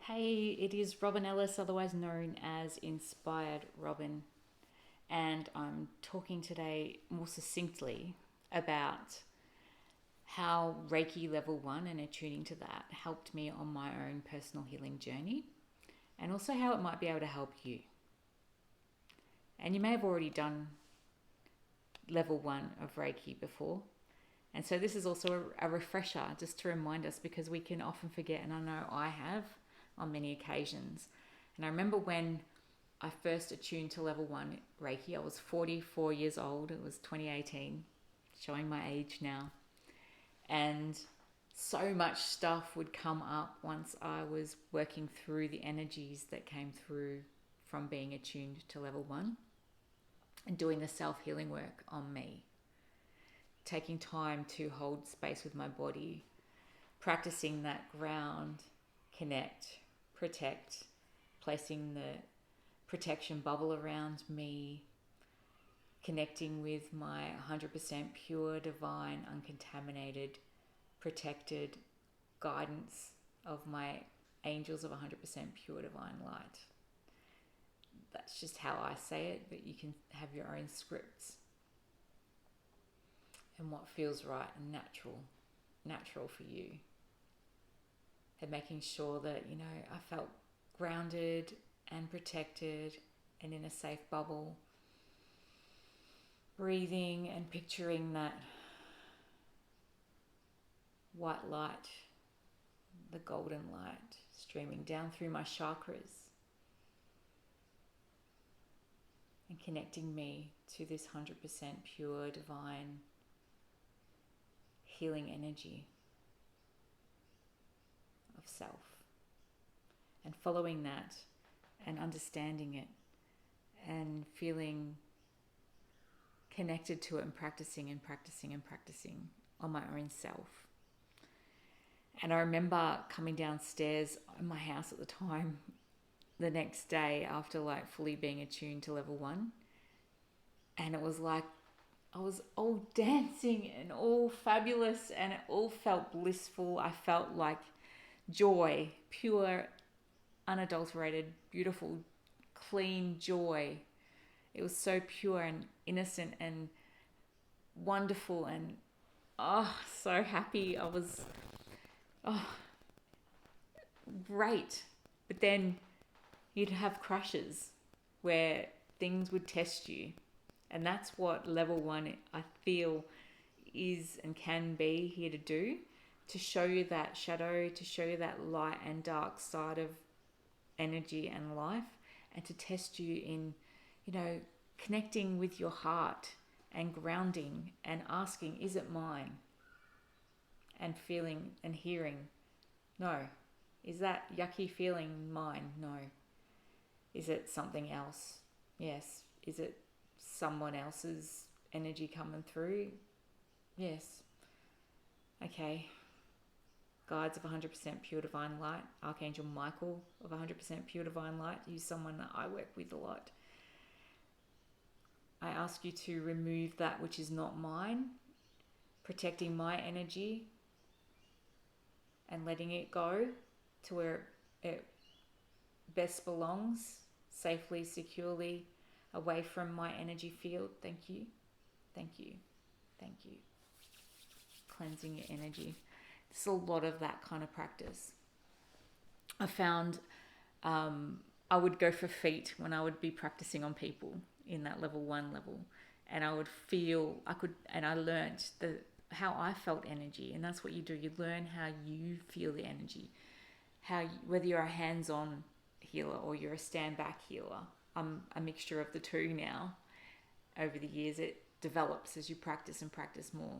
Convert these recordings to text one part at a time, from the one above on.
Hey, it is Robin Ellis, otherwise known as Inspired Robin, and I'm talking today more succinctly about how Reiki Level One and attuning to that helped me on my own personal healing journey, and also how it might be able to help you. And you may have already done Level One of Reiki before, and so this is also a refresher just to remind us because we can often forget, and I know I have on many occasions. And I remember when I first attuned to Level One Reiki, I was 44 years old. It was 2018, showing my age now. And so much stuff would come up once I was working through the energies that came through from being attuned to Level One and doing the self healing work on me, taking time to hold space with my body, practicing that ground, connect, protect, placing the protection bubble around me, connecting with my 100% pure, divine, uncontaminated, protected guidance of my angels of 100% pure, divine light. That's just how I say it, but you can have your own scripts and what feels right and natural for you. And making sure that, I felt grounded and protected and in a safe bubble. Breathing and picturing that white light, the golden light, streaming down through my chakras and connecting me to this 100% pure, divine, healing energy of self, and following that and understanding it and feeling connected to it and practicing and practicing and practicing on my own self. And I remember coming downstairs in my house at the time the next day after fully being attuned to Level One, and it was like I was all dancing and all fabulous and it all felt blissful. I felt like joy, pure, unadulterated, beautiful, clean joy. It was so pure and innocent and wonderful and so happy. I was great. But then you'd have crashes where things would test you. And that's what Level One, I feel, is and can be here to do, to show you that shadow, to show you that light and dark side of energy and life, and to test you in, connecting with your heart and grounding and asking, is it mine? And feeling and hearing, no. Is that yucky feeling mine? No. Is it something else? Yes. Is it someone else's energy coming through? Yes. Okay. Guides of 100% pure divine light, Archangel Michael of 100% pure divine light, he's someone that I work with a lot. I ask you to remove that which is not mine, protecting my energy and letting it go to where it best belongs, safely, securely, away from my energy field. Thank you. Thank you. Thank you. Cleansing your energy. There's a lot of that kind of practice. I found I would go for feet when I would be practicing on people in that Level One level, and I would feel and I learned how I felt energy, and that's what you do. You learn how you feel the energy, whether you're a hands-on healer or you're a stand-back healer. I'm a mixture of the two now. Over the years, it develops as you practice and practice more.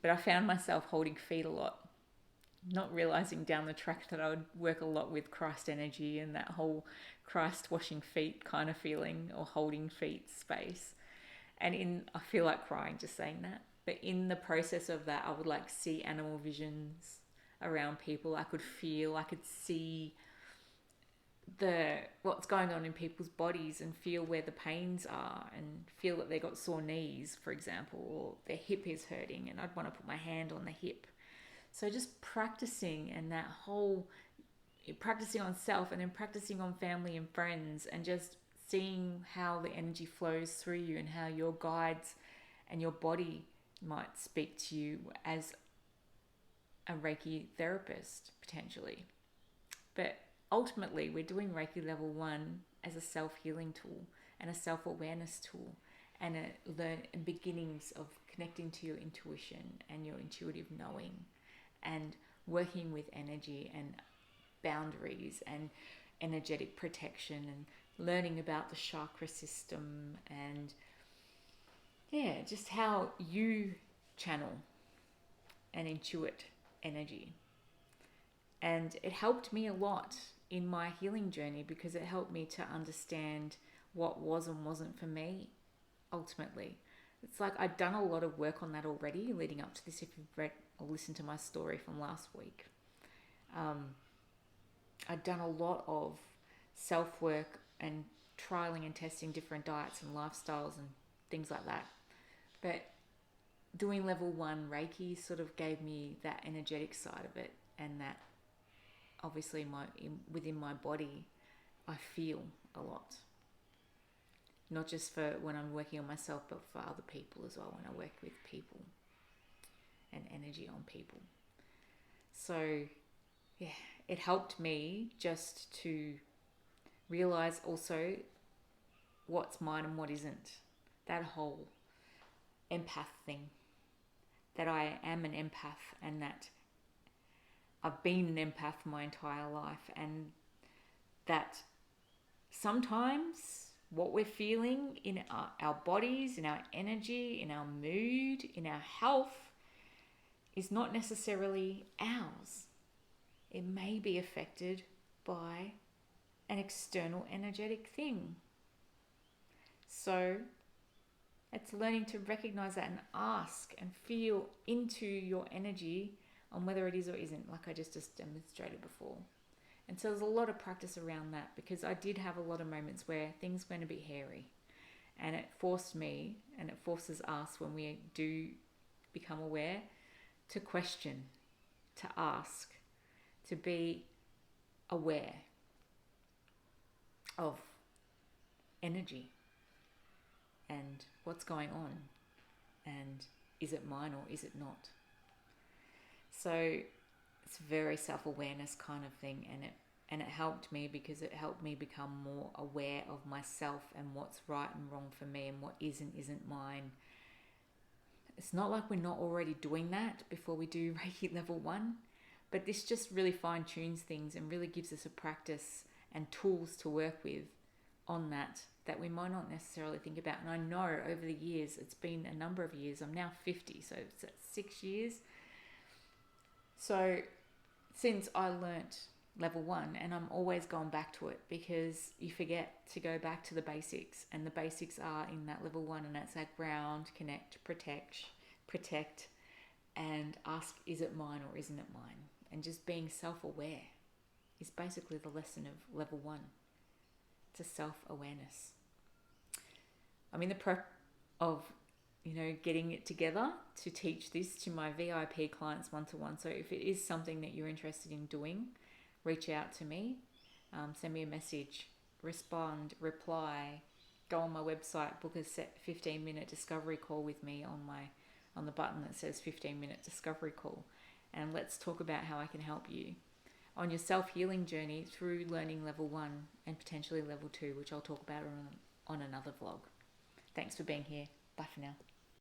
But I found myself holding feet a lot, not realizing down the track that I would work a lot with Christ energy and that whole Christ washing feet kind of feeling, or holding feet space. And I feel like crying just saying that. But in the process of that, I would see animal visions around people. I could see what's going on in people's bodies and feel where the pains are, and feel that they got sore knees, for example, or their hip is hurting, and I'd want to put my hand on the hip. So just practicing, and that whole practicing on self and then practicing on family and friends, and just seeing how the energy flows through you and how your guides and your body might speak to you as a Reiki therapist potentially. But ultimately, we're doing Reiki Level 1 as a self-healing tool and a self-awareness tool, and beginnings of connecting to your intuition and your intuitive knowing, and working with energy and boundaries and energetic protection, and learning about the chakra system, and just how you channel and intuit energy. And it helped me a lot in my healing journey, because it helped me to understand what was and wasn't for me ultimately. It's like I'd done a lot of work on that already leading up to this. If you've read or listened to my story from last week, I'd done a lot of self-work and trialing and testing different diets and lifestyles and things like that. But doing Level 1 Reiki sort of gave me that energetic side of it, and that obviously within my body I feel a lot. Not just for when I'm working on myself, but for other people as well, when I work with people and energy on people. So it helped me just to realize also what's mine and what isn't. That whole empath thing, that I am an empath, and that I've been an empath my entire life, and that sometimes what we're feeling in our bodies, in our energy, in our mood, in our health is not necessarily ours. It may be affected by an external energetic thing. So it's learning to recognize that and ask and feel into your energy on whether it is or isn't, like I just demonstrated before. And so there's a lot of practice around that, because I did have a lot of moments where things went a bit hairy, and it forced me, and it forces us when we do become aware, to question, to ask, to be aware of energy and what's going on, and is it mine or is it not? So it's very self-awareness kind of thing, and it helped me, because it helped me become more aware of myself and what's right and wrong for me, and what isn't mine. It's not like we're not already doing that before we do Reiki Level 1, but this just really fine-tunes things and really gives us a practice and tools to work with on that we might not necessarily think about. And I know over the years, it's been a number of years, I'm now 50, so it's 6 years. So since I learnt Level 1, and I'm always going back to it, because you forget to go back to the basics, and the basics are in that Level 1, and that's that ground, connect, protect, and ask, is it mine or isn't it mine? And just being self-aware is basically the lesson of Level 1. It's a self-awareness. I'm in the prep of getting it together to teach this to my VIP clients one-to-one. So if it is something that you're interested in doing, reach out to me, send me a message, respond, reply, go on my website, book a 15-minute discovery call with me on the button that says 15-minute discovery call, and let's talk about how I can help you on your self-healing journey through learning Level 1 and potentially Level 2, which I'll talk about on another vlog. Thanks for being here. Bye for now.